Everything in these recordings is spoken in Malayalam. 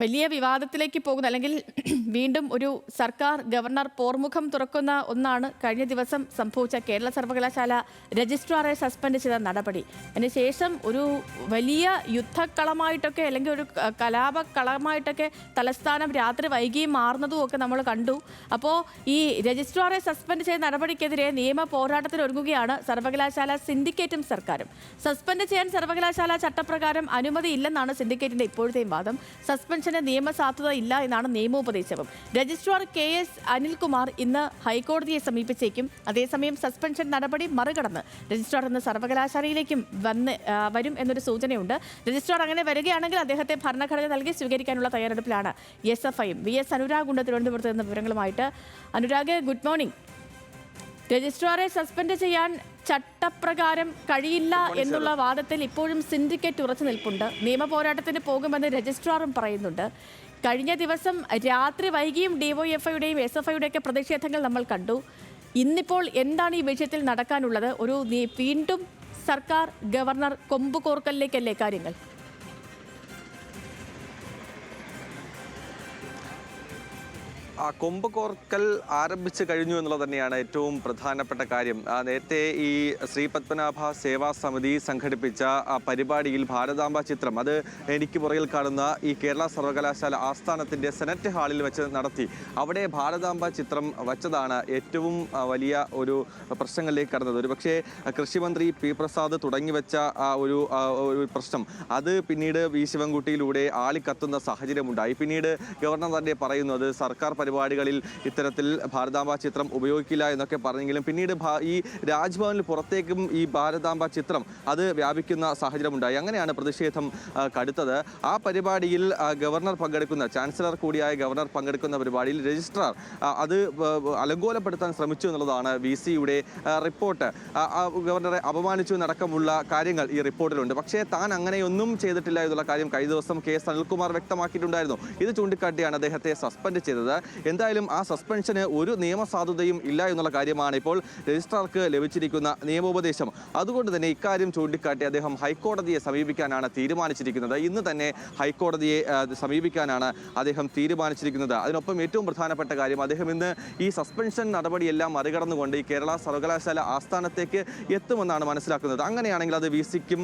വലിയ വിവാദത്തിലേക്ക് പോകുന്ന അല്ലെങ്കിൽ വീണ്ടും ഒരു സർക്കാർ ഗവർണർ പോർമുഖം തുറക്കുന്ന ഒന്നാണ് കഴിഞ്ഞ ദിവസം സംഭവിച്ച കേരള സർവകലാശാല രജിസ്ട്രാറെ സസ്പെൻഡ് ചെയ്ത നടപടി. അതിനുശേഷം ഒരു വലിയ യുദ്ധക്കളമായിട്ടൊക്കെ അല്ലെങ്കിൽ ഒരു കലാപക്കളമായിട്ടൊക്കെ തലസ്ഥാനം രാത്രി വൈകിയും മാറുന്നതും ഒക്കെ നമ്മൾ കണ്ടു. അപ്പോൾ ഈ രജിസ്ട്രാറെ സസ്പെൻഡ് ചെയ്ത നടപടിക്കെതിരെ നിയമ പോരാട്ടത്തിന് ഒരുങ്ങുകയാണ് സർവകലാശാല സിൻഡിക്കേറ്റും സർക്കാരും. സസ്പെൻഡ് ചെയ്യാൻ സർവകലാശാല ചട്ടപ്രകാരം അനുമതി ഇല്ലെന്നാണ് സിൻഡിക്കേറ്റിന്റെ ഇപ്പോഴത്തെയും വാദം. സസ്പെൻഷന് നിയമസാധുത ഇല്ല എന്നാണ് നിയമോപദേശവും. രജിസ്ട്രാർ KS അനിൽകുമാർ ഇന്ന് ഹൈക്കോടതിയെ സമീപിച്ചേക്കും. അതേസമയം സസ്പെൻഷൻ നടപടി മറികടന്ന് രജിസ്ട്രാർ ഇന്ന് സർവകലാശാലയിലേക്കും വരും എന്നൊരു സൂചനയുണ്ട്. രജിസ്ട്രാർ അങ്ങനെ വരികയാണെങ്കിൽ അദ്ദേഹത്തെ ഭരണഘടന നൽകി സ്വീകരിക്കാനുള്ള തയ്യാറെടുപ്പിലാണ് SFIയും. VS അനുരാഗ് ഉണ്ട് തിരുവനന്തപുരത്ത് നിന്ന് വിവരങ്ങളുമായിട്ട്. Anurag, good morning. രജിസ്ട്രാറെ സസ്പെൻഡ് ചെയ്യാൻ ചട്ടപ്രകാരം കഴിയില്ല എന്നുള്ള വാദത്തിൽ ഇപ്പോഴും സിൻഡിക്കേറ്റ് ഉറച്ചു നിൽപ്പുണ്ട്. നിയമ പോരാട്ടത്തിന് പോകുമെന്ന് രജിസ്ട്രാറും പറയുന്നുണ്ട്. കഴിഞ്ഞ ദിവസം രാത്രി വൈകിയും DYFIയുടെയും SFIയുടെയും ഒക്കെ പ്രതിഷേധങ്ങൾ നമ്മൾ കണ്ടു. ഇന്നിപ്പോൾ എന്താണ് ഈ വിഷയത്തിൽ നടക്കാനുള്ളത്? വീണ്ടും സർക്കാർ ഗവർണർ കൊമ്പ് കോർക്കലിലേക്കല്ലേ കാര്യങ്ങൾ? കൊമ്പ് കോർക്കൽ ആരംഭിച്ചു കഴിഞ്ഞു എന്നുള്ളത് തന്നെയാണ് ഏറ്റവും പ്രധാനപ്പെട്ട കാര്യം. നേരത്തെ ഈ ശ്രീ പത്മനാഭ സേവാ സമിതി സംഘടിപ്പിച്ച പരിപാടിയിൽ ഭാരതാംബ ചിത്രം, അത് എനിക്ക് പുറകിൽ കാണുന്ന ഈ കേരള സർവകലാശാല ആസ്ഥാനത്തിൻ്റെ സെനറ്റ് ഹാളിൽ വെച്ച് നടത്തി. അവിടെ ഭാരതാംബ ചിത്രം വച്ചതാണ് ഏറ്റവും വലിയ ഒരു പ്രശ്നങ്ങളിലേക്ക് കടന്നത്. ഒരു പക്ഷേ കൃഷിമന്ത്രി P. പ്രസാദ് തുടങ്ങിവെച്ച ഒരു പ്രശ്നം അത് പിന്നീട് V. ശിവൻകുട്ടിയിലൂടെ ആളിക്കത്തുന്ന സാഹചര്യമുണ്ടായി. പിന്നീട് ഗവർണർ തന്നെ പറയുന്നത് സർക്കാർ പരിപാടികളിൽ ഇത്തരത്തിൽ ഭാരതാംബ ചിത്രം ഉപയോഗിക്കില്ല എന്നൊക്കെ പറഞ്ഞെങ്കിലും പിന്നീട് ഈ രാജ്ഭവനിൽ പുറത്തേക്കും ഈ ഭാരതാംബ ചിത്രം അത് വ്യാപിക്കുന്ന സാഹചര്യമുണ്ടായി. അങ്ങനെയാണ് പ്രതിഷേധം കടുത്തത്. ആ പരിപാടിയിൽ ഗവർണർ പങ്കെടുക്കുന്ന, ചാൻസലർ കൂടിയായ ഗവർണർ പങ്കെടുക്കുന്ന പരിപാടിയിൽ രജിസ്ട്രാർ അത് അലങ്കോലപ്പെടുത്താൻ ശ്രമിച്ചു എന്നുള്ളതാണ് VCയുടെ റിപ്പോർട്ട്. ഗവർണറെ അപമാനിച്ചു എന്നടക്കമുള്ള കാര്യങ്ങൾ ഈ റിപ്പോർട്ടിലുണ്ട്. പക്ഷേ താൻ അങ്ങനെയൊന്നും ചെയ്തിട്ടില്ല എന്നുള്ള കാര്യം കഴിഞ്ഞ ദിവസം KS അനിൽകുമാർ വ്യക്തമാക്കിയിട്ടുണ്ടായിരുന്നു. ഇത് ചൂണ്ടിക്കാട്ടിയാണ് അദ്ദേഹത്തെ സസ്പെൻഡ് ചെയ്തത്. എന്തായാലും ആ സസ്പെൻഷന് ഒരു നിയമസാധുതയും ഇല്ല എന്നുള്ള കാര്യമാണ് ഇപ്പോൾ രജിസ്ട്രാർക്ക് ലഭിച്ചിരിക്കുന്ന നിയമോപദേശം. അതുകൊണ്ട് തന്നെ ഇക്കാര്യം ചൂണ്ടിക്കാട്ടി അദ്ദേഹം ഹൈക്കോടതിയെ സമീപിക്കാനാണ് തീരുമാനിച്ചിരിക്കുന്നത്. ഇന്ന് തന്നെ ഹൈക്കോടതിയെ സമീപിക്കാനാണ് അദ്ദേഹം തീരുമാനിച്ചിരിക്കുന്നത്. അതിനൊപ്പം ഏറ്റവും പ്രധാനപ്പെട്ട കാര്യം, അദ്ദേഹം ഇന്ന് ഈ സസ്പെൻഷൻ നടപടിയെല്ലാം മറികടന്നുകൊണ്ട് ഈ കേരള സർവകലാശാല ആസ്ഥാനത്തേക്ക് എത്തുമെന്നാണ് മനസ്സിലാക്കുന്നത്. അങ്ങനെയാണെങ്കിൽ അത് VCക്കും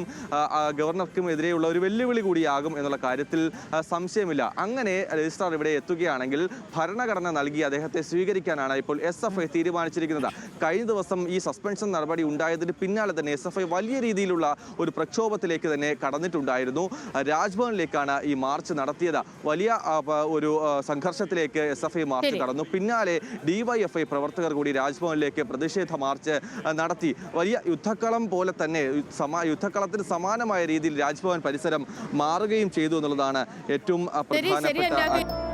ഗവർണർക്കും എതിരെയുള്ള ഒരു വെല്ലുവിളി കൂടിയാകും എന്നുള്ള കാര്യത്തിൽ സംശയമില്ല. അങ്ങനെ രജിസ്ട്രാർ ഇവിടെ എത്തുകയാണെങ്കിൽ ഭരണഘടന നൽകി അദ്ദേഹത്തെ സ്വീകരിക്കാനാണ് ഇപ്പോൾ SFI തീരുമാനിച്ചിരിക്കുന്നത്. കഴിഞ്ഞ ദിവസം ഈ സസ്പെൻഷൻ നടപടി ഉണ്ടായതിന് പിന്നാലെ തന്നെ SFI വലിയ രീതിയിലുള്ള ഒരു പ്രക്ഷോഭത്തിലേക്ക് തന്നെ കടന്നിട്ടുണ്ടായിരുന്നു. രാജ്ഭവനിലേക്കാണ് ഈ മാർച്ച് നടത്തിയത്. വലിയ ഒരു സംഘർഷത്തിലേക്ക് SFI മാർച്ച് കടന്നു. പിന്നാലെ DYFI പ്രവർത്തകർ കൂടി രാജ്ഭവനിലേക്ക് പ്രതിഷേധ മാർച്ച് നടത്തി. വലിയ യുദ്ധക്കളം പോലെ തന്നെ യുദ്ധക്കളത്തിന് സമാനമായ രീതിയിൽ രാജ്ഭവൻ പരിസരം മാറുകയും ചെയ്തു എന്നുള്ളതാണ് ഏറ്റവും പ്രധാനപ്പെട്ട